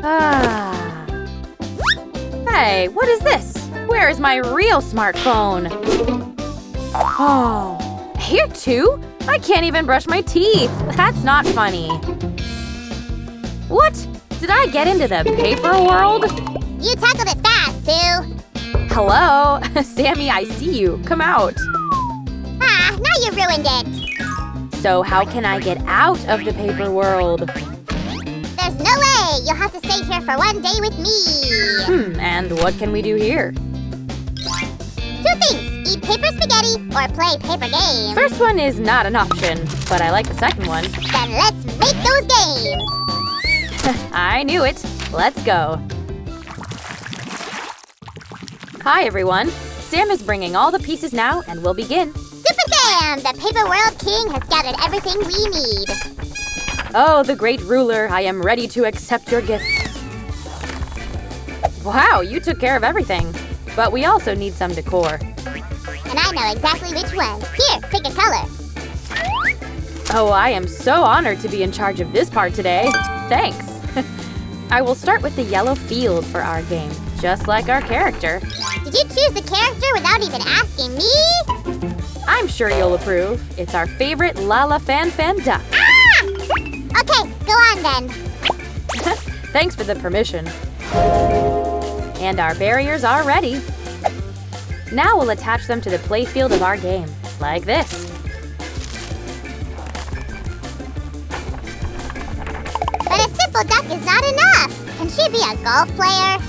Ah. Hey, what is this? Where is my real smartphone? Oh, here too? I can't even brush my teeth. That's not funny. What? Did I get into the paper world? You tackled it fast, Sue. Hello? Sammy, I see you. Come out. Ah, now you ruined it. So how can I get out of the paper world? There's no way. You'll have to stay here for one day with me. And what can we do here? 2 things. Eat paper spaghetti or play paper games. First one is not an option, but I like the second one. Then let's make those games. I knew it. Let's go. Hi, everyone. Sam is bringing all the pieces now, and we'll begin. Super Sam, the Paper World King, has gathered everything we need. Oh, the great ruler, I am ready to accept your gifts. Wow, you took care of everything. But we also need some decor. And I know exactly which one. Here, pick a color. Oh, I am so honored to be in charge of this part today. Thanks. I will start with the yellow field for our game, just like our character. Did you choose the character without even asking me? I'm sure you'll approve. It's our favorite Lalafanfan duck. Ah! Okay, go on then. Thanks for the permission. And our barriers are ready. Now we'll attach them to the playfield of our game, like this. But a simple duck is not enough. Can she be a golf player?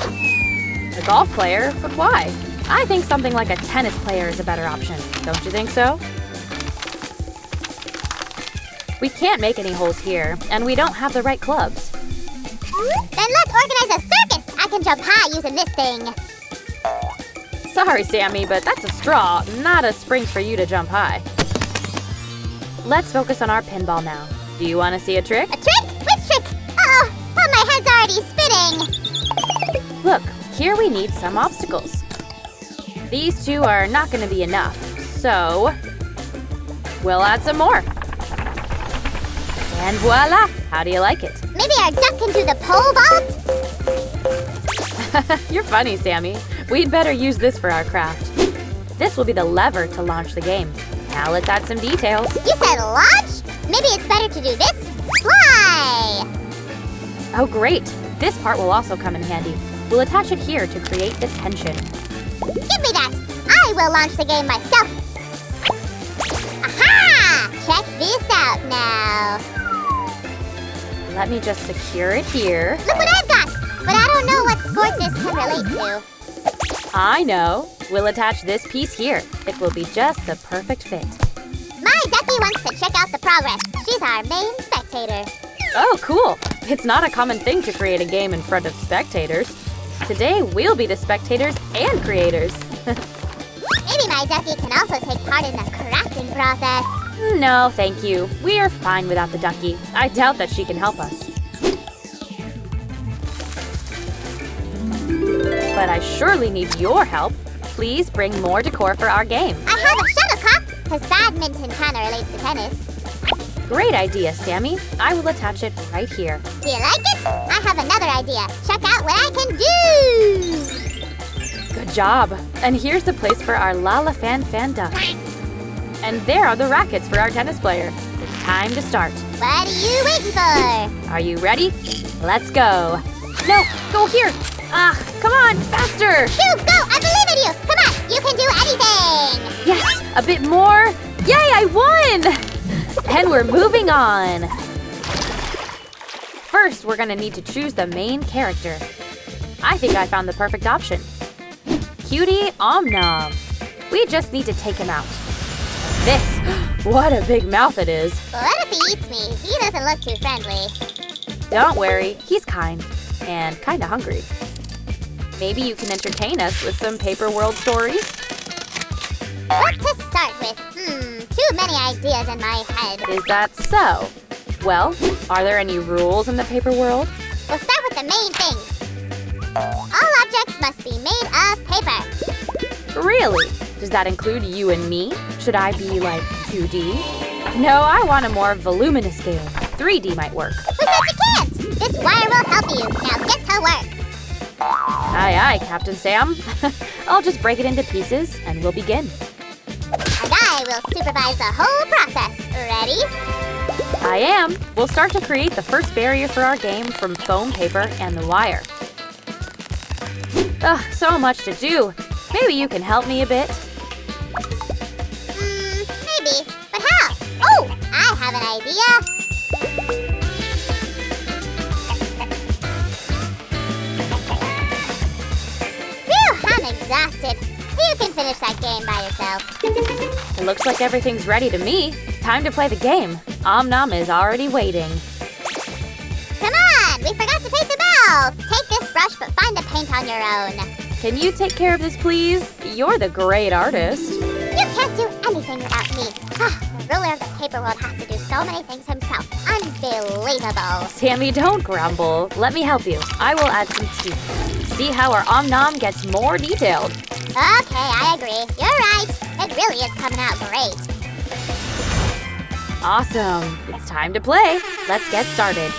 A golf player? But why? I think something like a tennis player is a better option. Don't you think so? We can't make any holes here, and we don't have the right clubs. Then let's organize a circus. I can jump high using this thing. Sorry, Sammy, but that's a straw, not a spring for you to jump high. Let's focus on our pinball now. Do you want to see a trick? A trick? Which trick? Uh-oh, but my head's already spinning. Look, here we need some obstacles. These 2 are not going to be enough, so we'll add some more. And voila! How do you like it? Maybe our duck can do the pole vault? You're funny, Sammy. We'd better use this for our craft. This will be the lever to launch the game. Now let's add some details. You said launch? Maybe it's better to do this. Fly! Oh, great. This part will also come in handy. We'll attach it here to create the tension. Give me that! I will launch the game myself. Aha! Check this out now. Let me just secure it here. Look what I've got! But I don't know what sport this can relate to. I know. We'll attach this piece here. It will be just the perfect fit. My ducky wants to check out the progress. She's our main spectator. Oh, cool. It's not a common thing to create a game in front of spectators. Today, we'll be the spectators and creators. Maybe my ducky can also take part in the crafting process. No, thank you. We are fine without the ducky. I doubt that she can help us. But I surely need your help. Please bring more decor for our game. I have a shuttlecock, because badminton kind of relates to tennis. Great idea, Sammy. I will attach it right here. Do you like it? I have another idea. Check out what I can do! Good job. And here's the place for our Lalafanfan duck. And there are the rackets for our tennis player. It's time to start. What are you waiting for? Are you ready? Let's go. No, go here. Ah, come on, faster. Sue, go! I believe in you! Come on, you can do anything! Yes, a bit more. Yay, I won! And we're moving on. First, we're gonna need to choose the main character. I think I found the perfect option. Cutie Omnom. We just need to take him out. This. What a big mouth it is. What if he eats me? He doesn't look too friendly. Don't worry, he's kind and kinda hungry. Maybe you can entertain us with some Paper World stories? What to start with? Too many ideas in my head. Is that so? Well, are there any rules in the Paper World? We'll start with the main thing. All objects must be made of paper. Really? Does that include you and me? Should I be like 2D? No, I want a more voluminous game. 3D might work. Who said you can't? This wire will help you. Now get to work. Aye, aye, Captain Sam. I'll just break it into pieces and we'll begin. And I will supervise the whole process. Ready? I am. We'll start to create the first barrier for our game from foam paper and the wire. Ugh, so much to do. Maybe you can help me a bit. Maybe. But how? Oh, I have an idea. Phew, I'm exhausted. You can finish that game by yourself. It looks like everything's ready to me. Time to play the game. Nom is already waiting. Come on, we forgot to paint the mouth. Take this brush, but find the paint on your own. Can you take care of this, please? You're the great artist. You can't do anything without me. The ruler of the paper world has to do so many things himself. Unbelievable. Sammy, don't grumble. Let me help you. I will add some teeth. See how our nom gets more detailed. Okay, I agree. You're right. It really is coming out great. Awesome. It's time to play. Let's get started.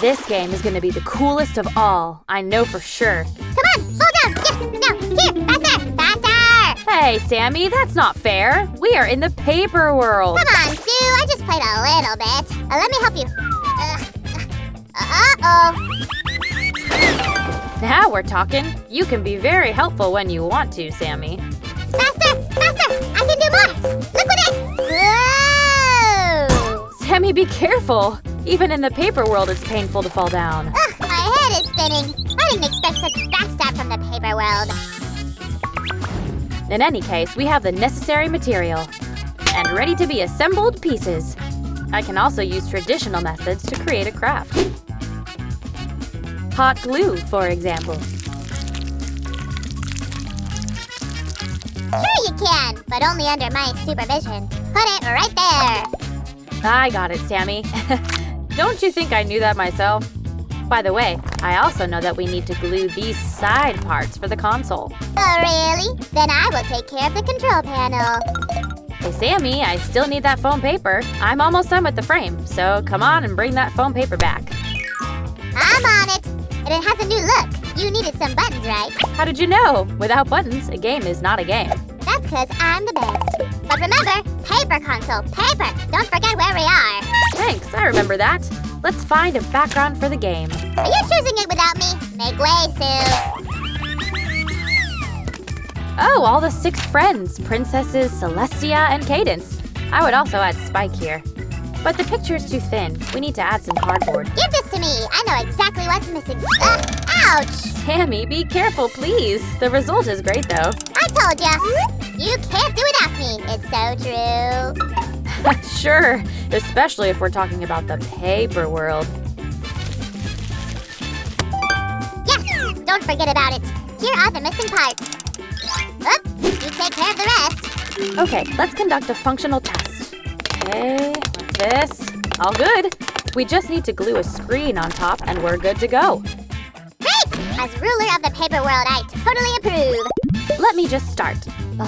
This game is going to be the coolest of all. I know for sure. Come on, slow down. Yes, no, here, faster, faster. Hey, Sammy, that's not fair. We are in the paper world. Come on, Sue. I just played a little bit. Let me help you. Uh-oh. Now we're talking. You can be very helpful when you want to, Sammy. Faster, faster. I can do more. Look at it. Whoa. Sammy, be careful. Even in the paper world, it's painful to fall down. My head is spinning. I didn't expect such backstab from the paper world. In any case, we have the necessary material and ready to be assembled pieces. I can also use traditional methods to create a craft. Hot glue, for example. Sure you can, but only under my supervision. Put it right there. I got it, Sammy. Don't you think I knew that myself? By the way, I also know that we need to glue these side parts for the console. Oh, really? Then I will take care of the control panel. Hey, Sammy, I still need that foam paper. I'm almost done with the frame, so come on and bring that foam paper back. I'm on it. And it has a new look. You needed some buttons, right? How did you know? Without buttons, a game is not a game. That's because I'm the best. But remember, paper console, paper. Don't forget where we are. Thanks, I remember that. Let's find a background for the game. Are you choosing it without me? Make way, Sue. Oh, all the 6 friends, Princesses Celestia and Cadence. I would also add Spike here. But the picture's too thin. We need to add some cardboard. Give this to me. I know exactly what's missing. Ouch! Sammy, be careful, please. The result is great, though. I told ya. You can't do without me. It's so true. Sure, especially if we're talking about the paper world. Yes! Don't forget about it. Here are the missing parts. Oop, you take care of the rest. Okay, let's conduct a functional test. Okay, like this. All good. We just need to glue a screen on top and we're good to go. Great! As ruler of the paper world, I totally approve. Let me just start.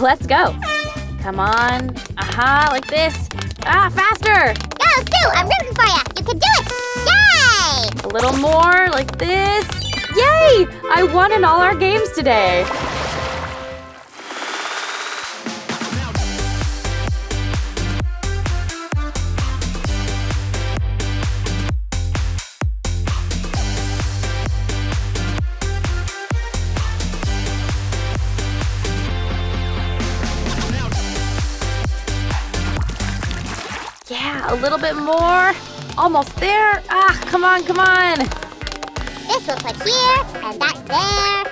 Let's go. Come on. Aha, like this. Ah, faster! Go, Sue! I'm rooting for you. You can do it! Yay! A little more, like this. Yay! I won in all our games today. Yeah, a little bit more. Almost there. Ah, come on, come on. This will put here, and that there.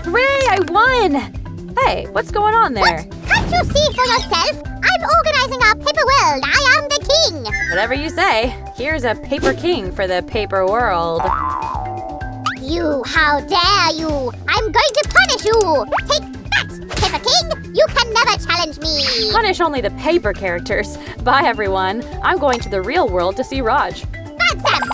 Hooray, I won! Hey, what's going on there? Can't you see for yourself? I'm organizing our paper world. I am the king. Whatever you say. Here's a paper king for the paper world. You, how dare you? I'm going to punish you. Take that, Paper King. You can never challenge me. Punish only the paper characters. Bye, everyone. I'm going to the real world to see Raj. Bad Sam,